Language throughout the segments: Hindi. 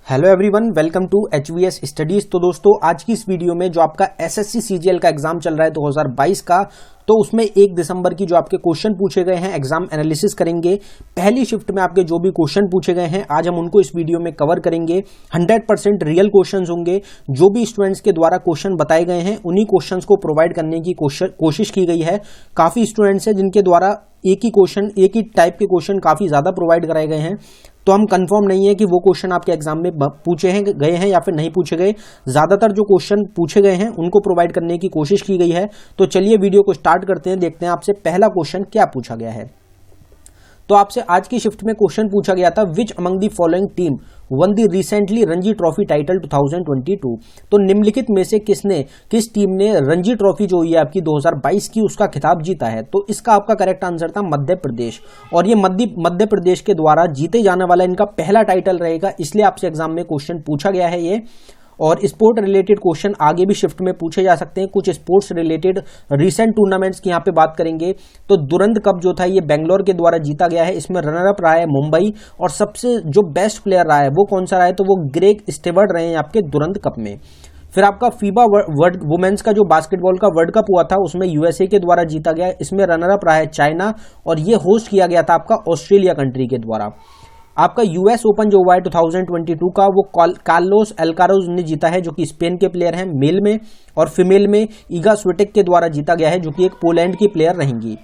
Hello everyone, welcome to HVS studies. तो दोस्तों, आज की इस वीडियो में जो आपका एसएससी सीजीएल का एग्जाम चल रहा है 2022 का, तो उसमें 1 दिसंबर की जो आपके क्वेश्चन पूछे गए हैं एग्जाम एनालिसिस करेंगे। पहली शिफ्ट में आपके जो भी क्वेश्चन पूछे गए हैं आज हम उनको इस वीडियो में कवर करेंगे। 100% रियल क्वेश्चंस होंगे। जो भी स्टूडेंट्स के द्वारा क्वेश्चन बताए गए हैं उन्हीं क्वेश्चंस को प्रोवाइड करने की कोशिश की गई है। काफी स्टूडेंट्स हैं जिनके द्वारा एक ही टाइप के क्वेश्चन काफी ज्यादा प्रोवाइड कराए गए हैं, तो हम कंफर्म नहीं है कि वो क्वेश्चन आपके एग्जाम में गए हैं या फिर नहीं पूछे गए। ज्यादातर जो क्वेश्चन पूछे गए हैं उनको प्रोवाइड करने की कोशिश की गई है। तो चलिए वीडियो को स्टार्ट करते हैं, देखते हैं आपसे पहला क्वेश्चन क्या पूछा गया है। तो आपसे आज की शिफ्ट में क्वेश्चन पूछा गया था, which among the following team one the recently Ranji trophy title 2022। तो निम्नलिखित में से किस टीम ने रणजी ट्रॉफी जो हुई है आपकी 2022 की उसका खिताब जीता है। तो इसका आपका करेक्ट आंसर था मध्य प्रदेश, और ये मध्य प्रदेश के द्वारा जीते जाने वाला इनका पहला टाइटल रहेगा, इसलिए आपसे एग्जाम में क्वेश्चन पूछा गया है ये। और स्पोर्ट रिलेटेड क्वेश्चन आगे भी शिफ्ट में पूछे जा सकते हैं। कुछ स्पोर्ट्स रिलेटेड रिसेंट टूर्नामेंट्स की यहाँ पे बात करेंगे। तो दुरंत कप जो था ये बेंगलोर के द्वारा जीता गया है, इसमें रनर अप रहा है मुंबई, और सबसे जो बेस्ट प्लेयर रहा है वो कौन सा रहा है, तो वो ग्रेग स्टेवर्ड रहे हैं आपके दुरंत कप में। फिर आपका फीबा वर्ल्ड वुमेन्स का जो बास्केटबॉल का वर्ल्ड कप हुआ था उसमें यूएसए के द्वारा जीता गया, इसमें रनर अप रहा है चाइना, और ये होस्ट किया गया था आपका ऑस्ट्रेलिया कंट्री के द्वारा। आपका यूएस ओपन जो हुआ है 2022 का वो कार्लोस अल्काराज ने जीता है, जो कि स्पेन के प्लेयर हैं मेल में, और फीमेल में ईगा स्विटेक के द्वारा जीता गया है, जो कि एक पोलैंड की प्लेयर रहेंगी।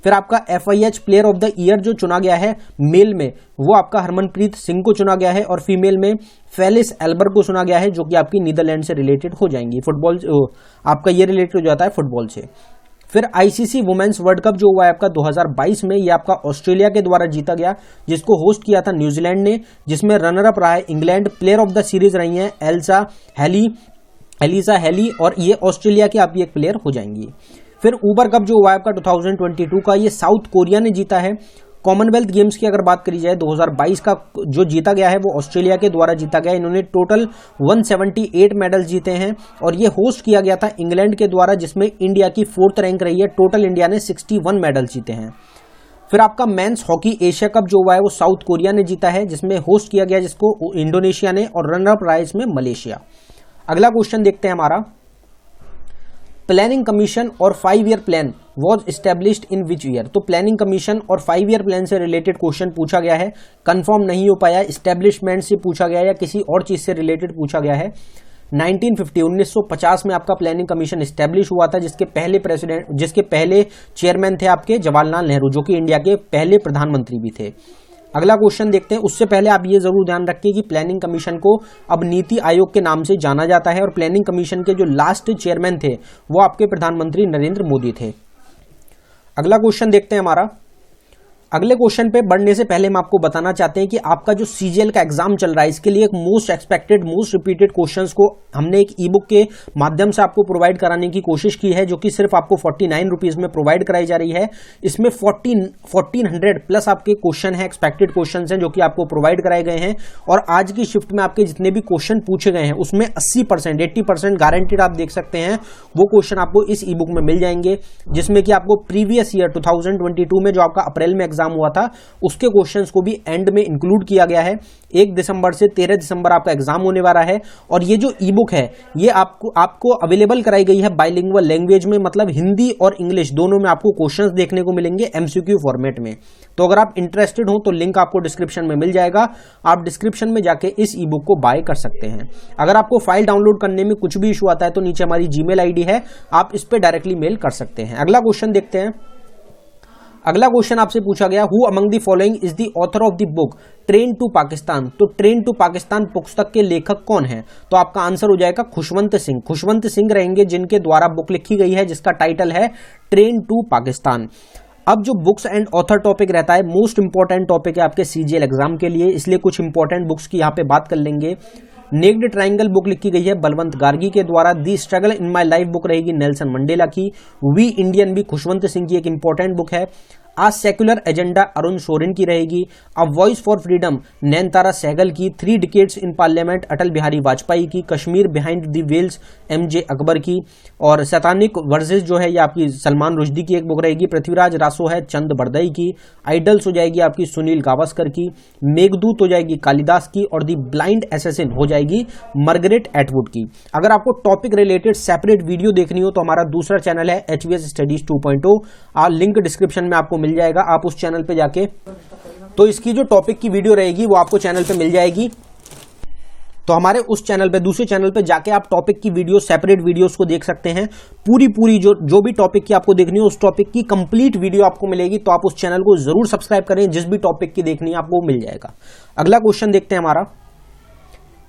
फिर आपका FIH player of the year जो चुना गया है मेल में वो आपका हरमनप्रीत सिंह को चुना गया है, और फीमेल में फेलिस एल्बर को चुना गया है, जो कि आपकी नीदरलैंड से रिलेटेड हो जाएंगी। फुटबॉल आपका ये रिलेटेड हो जाता है फुटबॉल से। फिर ICC वुमेन्स वर्ल्ड कप जो हुआ है आपका 2022 में, ये आपका ऑस्ट्रेलिया के द्वारा जीता गया, जिसको होस्ट किया था न्यूजीलैंड ने, जिसमें रनर अप रहा है England. Player of the series रही हैं एलिसा हेली, और ये ऑस्ट्रेलिया की आपकी एक प्लेयर हो जाएंगी। फिर ऊबर कप जो हुआ है आपका 2022 का, ये साउथ कोरिया ने जीता है। कॉमनवेल्थ गेम्स की अगर बात करी जाए 2022 का जो जीता गया है वो ऑस्ट्रेलिया के द्वारा जीता गया। इन्होंने टोटल 178 मेडल जीते हैं, और ये होस्ट किया गया था इंग्लैंड के द्वारा, जिसमें इंडिया की 4th रैंक रही है। टोटल इंडिया ने 61 मेडल जीते हैं। फिर आपका मेंस हॉकी एशिया कप जो हुआ है वो साउथ कोरिया ने जीता है, जिसमें होस्ट किया गया जिसको इंडोनेशिया ने, और रनर अप रहा है इसमें मलेशिया। अगला क्वेश्चन देखते हैं हमारा, प्लानिंग कमीशन और 5 year plan was established in which year. तो प्लानिंग कमीशन और 5 ईयर प्लान से रिलेटेड क्वेश्चन पूछा गया है, कंफर्म नहीं हो पाया एस्टेब्लिशमेंट से पूछा गया या किसी और चीज से रिलेटेड पूछा गया है। 1950 में आपका प्लानिंग कमीशन एस्टेब्लिश हुआ था, जिसके पहले चेयरमैन थे आपके जवाहरलाल नेहरू, जो कि इंडिया के पहले प्रधानमंत्री भी थे। अगला क्वेश्चन देखते हैं। उससे पहले आप ये जरूर ध्यान रखिए कि प्लानिंग कमीशन को अब नीति आयोग के नाम से जाना जाता है, और प्लानिंग कमीशन के जो लास्ट चेयरमैन थे वो आपके प्रधानमंत्री नरेंद्र मोदी थे। अगला क्वेश्चन देखते हैं हमारा। अगले क्वेश्चन पे बढ़ने से पहले हम आपको बताना चाहते हैं कि आपका जो सीजीएल का एग्जाम चल रहा है इसके लिए एक most expected most repeated questions को हमने एक ई बुक के माध्यम से आपको प्रोवाइड कराने की कोशिश की है, जो कि सिर्फ आपको 49 रुपीज में प्रोवाइड कराई जा रही है। इसमें 1400 प्लस आपके क्वेश्चन है, एक्सपेक्टेड क्वेश्चन हैं जो कि आपको प्रोवाइड कराए गए हैं, और आज की शिफ्ट में आपके जितने भी क्वेश्चन पूछे गए हैं उसमें 80% गारंटेड आप देख सकते हैं वो क्वेश्चन आपको इस ई बुक में मिल जाएंगे, जिसमें कि आपको प्रीवियस ईयर 2022 में जो आपका अप्रैल में एग्जाम हुआ था उसके क्वेश्चंस को भी एंड में इंक्लूड किया गया है। 1 दिसंबर से 13 दिसंबर आपका एग्जाम होने वाला है, और ये जो ई बुक है ये आपको अवेलेबल कराई गई है बाइलिंगुअल लैंग्वेज में, मतलब हिंदी और इंग्लिश दोनों में आपको क्वेश्चंस देखने को मिलेंगे MCQ फॉर्मेट में। तो अगर आप इंटरेस्टेड हो तो लिंक आपको डिस्क्रिप्शन में मिल जाएगा, आप डिस्क्रिप्शन में जाके इस ई बुक को बाय कर सकते हैं। अगर आपको फाइल डाउनलोड करने में कुछ भी इशू आता है तो नीचे हमारी जीमेल आईडी है, आप इस पे डायरेक्टली मेल कर सकते हैं। अगला क्वेश्चन देखते हैं। अगला क्वेश्चन आपसे पूछा गया, who among the following is the author of the book train to Pakistan. तो ट्रेन टू पाकिस्तान पुस्तक के लेखक कौन है, तो आपका आंसर हो जाएगा खुशवंत सिंह। खुशवंत सिंह रहेंगे जिनके द्वारा बुक लिखी गई है जिसका टाइटल है ट्रेन टू पाकिस्तान। अब जो बुक्स एंड ऑथर टॉपिक रहता है मोस्ट इंपॉर्टेंट टॉपिक है आपके सीजीएल एग्जाम के लिए, इसलिए कुछ इंपॉर्टेंट बुक्स की यहाँ पे बात कर लेंगे। नेक्ड ट्रायंगल बुक लिखी गई है बलवंत गार्गी के द्वारा। The struggle in my life book रहेगी नेल्सन मंडेला की। वी इंडियन भी खुशवंत सिंह की एक इंपॉर्टेंट बुक है। आज सेक्युलर एजेंडा अरुण सोरेन की रहेगी। A voice for freedom Nayantara Sahgal की। 3 decades in parliament Atal Bihari Vajpayee की। Kashmir behind the veils MJ Akbar की। और सैतानिक वर्सेस जो है ये आपकी सलमान रुश्दी की एक बुक रहेगी। पृथ्वीराज रासो है चंद बरदई की। आइडल्स हो जाएगी आपकी सुनील गावस्कर की। मेघदूत हो जाएगी कालिदास की। और दी ब्लाइंड एसेसिन हो जाएगी मार्गरेट एटवुड की। अगर आपको टॉपिक रिलेटेड सेपरेट वीडियो देखनी हो तो हमारा दूसरा चैनल है HVS स्टडीज 2.0, लिंक डिस्क्रिप्शन में आपको मिल जाएगा, आप उस चैनल पे जाके तो इसकी जो टॉपिक की वीडियो रहेगी वो आपको चैनल पे मिल जाएगी। तो हमारे उस चैनल पे, दूसरे चैनल पे जाके आप टॉपिक की वीडियो, सेपरेट वीडियोस को देख सकते हैं। पूरी जो भी टॉपिक की आपको देखनी हो उस टॉपिक की कंप्लीट वीडियो आपको मिलेगी। तो आप उस चैनल को जरूर सब्सक्राइब करें, जिस भी टॉपिक की देखनी है आपको मिल जाएगा। अगला क्वेश्चन देखते हैं हमारा,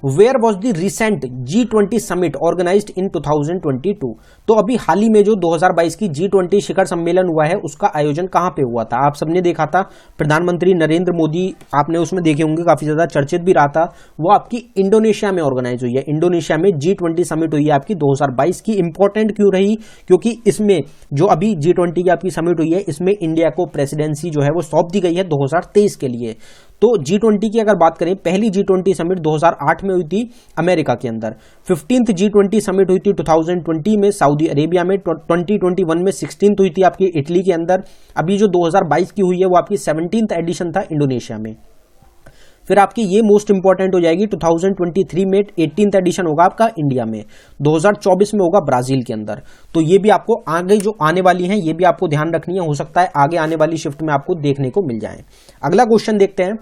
where was the recent G20 summit organised in 2022। तो अभी हाल ही में जो 2022 की G20 शिखर सम्मेलन हुआ है उसका आयोजन कहां पे हुआ था? आप सबने देखा था, प्रधानमंत्री नरेंद्र मोदी, आपने उसमें देखे होंगे, काफी ज्यादा चर्चित भी रहा था। वो आपकी इंडोनेशिया में ऑर्गेनाइज हुई है। इंडोनेशिया में G20 समिट हुई है आपकी 2022 की। इंपॉर्टेंट क्यों रही? क्योंकि इसमें जो अभी G20 की आपकी समिट हुई है इसमें इंडिया को प्रेसिडेंसी जो है वो सौंप दी गई है 2023 के लिए। तो G20 की अगर बात करें, पहली G20 समिट 2008 में हुई थी अमेरिका के अंदर। 15th G20 समिट हुई थी 2020 में सऊदी अरेबिया में। 2021 में 16th हुई थी आपकी इटली के अंदर। अभी जो 2022 की हुई है वो आपकी 17th एडिशन था इंडोनेशिया में। फिर आपकी ये मोस्ट इंपॉर्टेंट हो जाएगी 2023 में 18th एडिशन होगा आपका इंडिया में। 2024 में होगा ब्राजील के अंदर। तो ये भी आपको आगे जो आने वाली हैं ये भी आपको ध्यान रखनी है, हो सकता है आगे आने वाली शिफ्ट में आपको देखने को मिल जाए। अगला क्वेश्चन देखते हैं,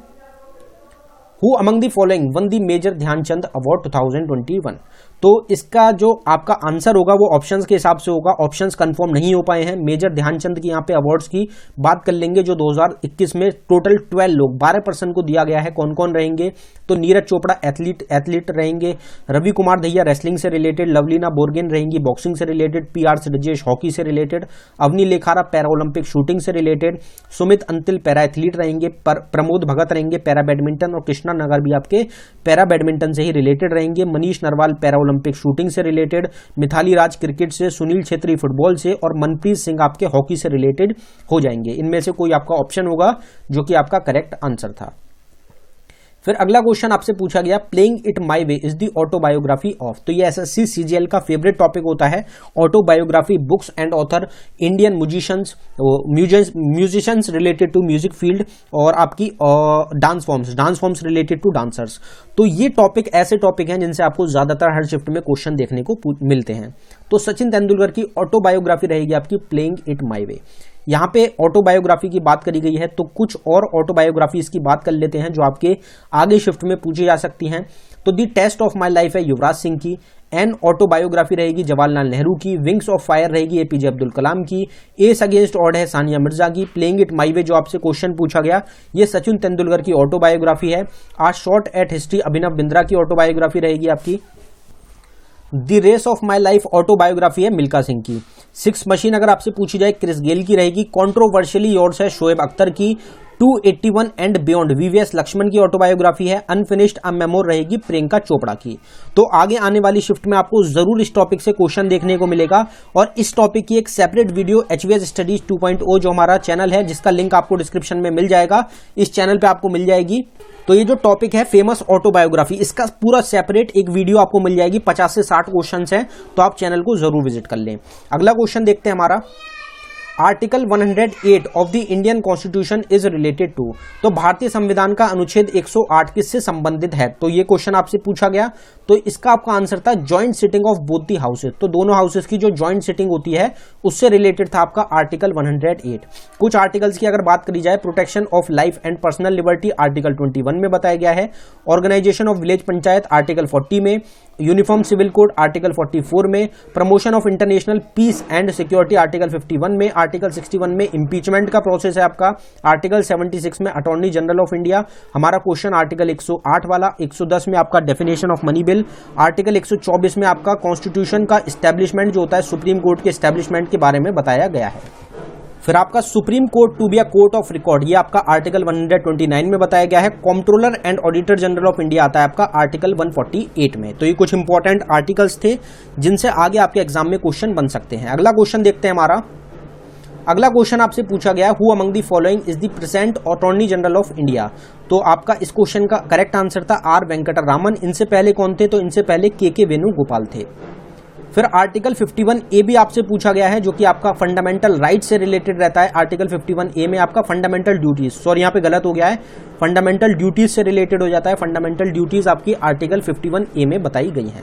who among the following one the major Dhyanchand award 2021। तो इसका जो आपका आंसर होगा वो ऑप्शंस के हिसाब से होगा। ऑप्शंस कंफर्म नहीं हो पाए हैं। मेजर ध्यानचंद की यहाँ पे अवार्ड्स की बात कर लेंगे जो 2021 में टोटल 12 लोग, 12% को दिया गया है। कौन कौन रहेंगे? तो नीरज चोपड़ा एथलीट रहेंगे। रवि कुमार दहिया रेसलिंग से रिलेटेड। लवलीना बोर्गेन रहेंगी बॉक्सिंग से रिलेटेड। PR राजेश हॉकी से related. Avani Lekhara para Olympic shooting से related. Sumit Antil para athlete रहेंगे। प्रमोद भगत रहेंगे पैरा बैडमिंटन। और कृष्णा नगर भी आपके पैरा बैडमिंटन से ही रिलेटेड रहेंगे। Manish Narwal para Olympic shooting से रिलेटेड। मिथाली राज क्रिकेट से। सुनील छेत्री फुटबॉल से। और मनप्रीत सिंह आपके हॉकी से रिलेटेड हो जाएंगे। इनमें से कोई आपका ऑप्शन होगा जो कि आपका करेक्ट आंसर था। फिर अगला क्वेश्चन आपसे पूछा गया, playing it my way is the autobiography of. तो ये SSC CGL का फेवरेट टॉपिक होता है, autobiography, books and author, Indian musicians related to music field, और आपकी dance forms related to dancers. तो ये टॉपिक ऐसे टॉपिक हैं जिनसे आपको ज्यादातर हर शिफ्ट में क्वेश्चन देखने को मिलते हैं। तो सचिन तेंदुलकर की ऑटोबायोग्राफी रहेगी आपकी प्लेइंग इट माई वे। यहाँ पे ऑटोबायोग्राफी की बात करी गई है, तो कुछ और ऑटोबायोग्राफीज की बात कर लेते हैं जो आपके आगे शिफ्ट में पूछी जा सकती हैं। तो दी टेस्ट ऑफ माई लाइफ है युवराज सिंह की। एन ऑटोबायोग्राफी रहेगी जवाहरलाल नेहरू की। विंग्स ऑफ फायर रहेगी APJ अब्दुल कलाम की। एस अगेंस्ट ऑड है सानिया मिर्जा की। प्लेइंग इट माई वे जो आपसे क्वेश्चन पूछा गया ये सचिन तेंदुलकर की ऑटोबायोग्राफी है। आज shot at history Abhinav Bindra की ऑटोबायोग्राफी रहेगी आपकी। The race of my life autobiography है मिल्खा सिंह की। 6 मशीन अगर आपसे पूछी जाए क्रिस गेल की रहेगी। कॉन्ट्रोवर्शियली योर्स है शोएब अख्तर की। 281 एंड बियॉन्ड VVS लक्ष्मण की ऑटोबायोग्राफी है। अनफिनिश्ड अ मेमोर रहेगी प्रियंका चोपड़ा की। तो आगे आने वाली शिफ्ट में आपको जरूर इस टॉपिक से क्वेश्चन देखने को मिलेगा, और इस टॉपिक की एक सेपरेट वीडियो HVS स्टडीज 2.0 जो हमारा चैनल है जिसका लिंक आपको डिस्क्रिप्शन में मिल जाएगा, इस चैनल पे आपको मिल जाएगी। तो ये जो टॉपिक है फेमस ऑटोबायोग्राफी, इसका पूरा सेपरेट एक वीडियो आपको मिल जाएगी। 50 से 60 क्वेश्चन हैं, तो आप चैनल को जरूर विजिट कर लें। अगला क्वेश्चन देखते हैं हमारा, article 108 of the Indian constitution is related to. तो भारतीय संविधान का अनुच्छेद 108 किससे संबंधित है? तो ये क्वेश्चन आपसे पूछा गया, तो इसका आपका आंसर था joint sitting of both the houses. तो दोनों हाउसेज की जो ज्वाइंट सिटिंग होती है उससे रिलेटेड था आपका आर्टिकल 108। कुछ आर्टिकल्स की अगर बात करी जाए, protection of life and personal liberty article 21 में बताया गया है। Organisation of village panchayat article 40 में। यूनिफॉर्म सिविल कोड आर्टिकल 44 में। Promotion of international peace and security article 51 में। आर्टिकल 61 में इम्पीचमेंट का प्रोसेस है आपका। आर्टिकल 76 में अटॉर्नी जनरल ऑफ इंडिया। हमारा क्वेश्चन आर्टिकल 108 वाला। 110 में आपका definition of money bill. Article 124 में आपका कॉन्स्टिट्यूशन का एस्टेब्लिशमेंट जो होता है, सुप्रीम कोर्ट के एस्टेब्लिशमेंट के बारे में बताया गया है। फिर आपका supreme court to be a court of record, ये आपका आर्टिकल 129 में बताया गया है। Comptroller and auditor general of India आता है आपका आर्टिकल 148 में। तो ये कुछ इंपॉर्टेंट आर्टिकल्स थे जिनसे आगे आपके एग्जाम में क्वेश्चन बन सकते हैं। अगला क्वेश्चन देखते हैं हमारा, अगला क्वेश्चन आपसे पूछा गया है, who among the following is the present attorney general of India. तो आपका इस क्वेश्चन का करेक्ट आंसर था आर वेंकटरामन। इनसे पहले कौन थे? तो इनसे पहले के वेणुगोपाल थे। फिर आर्टिकल 51A भी आपसे पूछा गया है, जो कि आपका फंडामेंटल राइट से रिलेटेड रहता है। आर्टिकल 51A में आपका फंडामेंटल ड्यूटीज, सॉरी यहाँ पे गलत हो गया है, फंडामेंटल ड्यूटीज से रिलेटेड हो जाता है। फंडामेंटल ड्यूटीज आपकी आर्टिकल 51A में बताई गई हैं।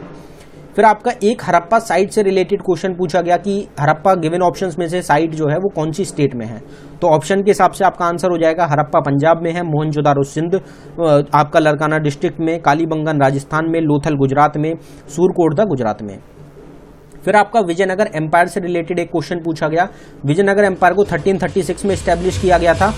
फिर आपका एक हड़प्पा साइट से रिलेटेड क्वेश्चन पूछा गया कि हड़प्पा गिवन ऑप्शंस में से साइट जो है वो कौन सी स्टेट में है। तो ऑप्शन के हिसाब से आपका आंसर हो जाएगा हड़प्पा पंजाब में है, मोहनजोदारो सिंध, आपका लरकाना डिस्ट्रिक्ट में, कालीबंगन राजस्थान में, लोथल गुजरात में, सूरकोटदा गुजरात में। फिर आपका विजयनगर एम्पायर से रिलेटेड एक क्वेश्चन पूछा गया। विजयनगर एम्पायर को 1336 में स्टैब्लिश किया गया था।